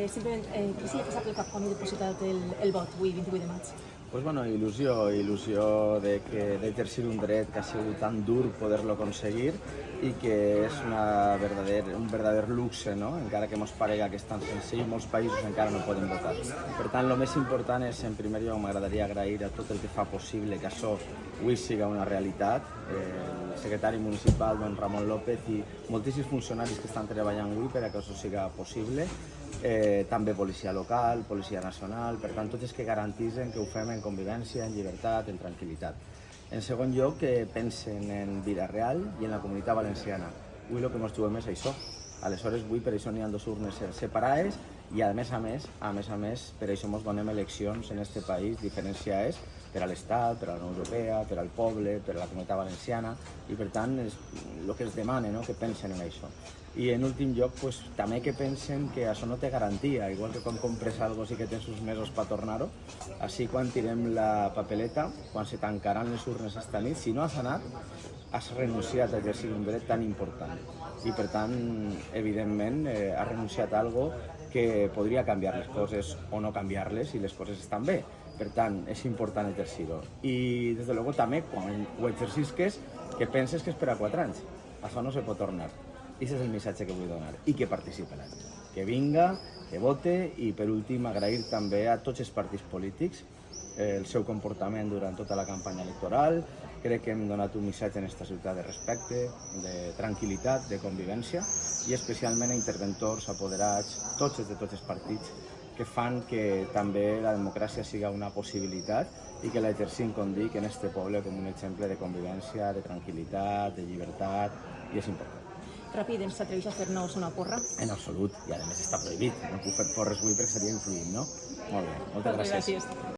simplement, què s'hi ha passat pel cap quan he depositat el vot avui, 28 de maig? Pues bueno, il·lusió d'exercir un dret que ha sigut tan dur poder-lo aconseguir i que és un verdader luxe, no? Encara que ens parega que és tan senzill, molts països encara no poden votar. Per tant, el més important és, en primer lloc, m'agradaria agrair a tot el que fa possible que això avui siga una realitat, el secretari municipal, don Ramon López, i moltíssims funcionaris que estan treballant avui per a que això siga possible, també policia local, policia nacional, per tant, tots els que garantitzen que ho fem en convivència, en llibertat, en tranquil·litat. En segon lloc, que pensen en vida real i en la comunitat valenciana. Avui el que ens trobem és això. Aleshores, avui per això n'hi ha dues urnes separades i, a més a més, per això ens donem eleccions en aquest país diferenciades per a l'Estat, per a la Unió Europea, per al poble, per a la comunitat valenciana, i per tant és el que es demana, no? Que pensen en això. I en últim lloc, pues, també que pensen que això no té garantia, igual que quan compres alguna cosa sí que tens uns mesos per tornar-ho, així quan tirem la papeleta, quan se tancaran les urnes esta nit, si no has anat, has renunciat a exercir un dret tan important. I per tant, evidentment, has renunciat a algo que podria canviar les coses o no canviar-les si les coses estan bé. Per tant, és important exercir-ho. I, des de luego, també, quan ho exercisques, que penses que és per a 4 anys. Això no se pot tornar. I aquest és el missatge que vull donar. I que participaran. Que vinga, que vote, i per últim agrair també a tots els partits polítics el seu comportament durant tota la campanya electoral. Crec que hem donat un missatge en aquesta ciutat de respecte, de tranquil·litat, de convivència, i especialment a interventors, apoderats, tots els partits, que fan que també la democràcia siga una possibilitat i que l'exercim, com dic, en este poble com un exemple de convivència, de tranquil·litat, de llibertat, i és important. Ràpid, ens s'atreveix a fer-nos una porra? En absolut, i a més està prohibit. No puc fer porres avui perquè seria influint, no? Molt bé, moltes gràcies.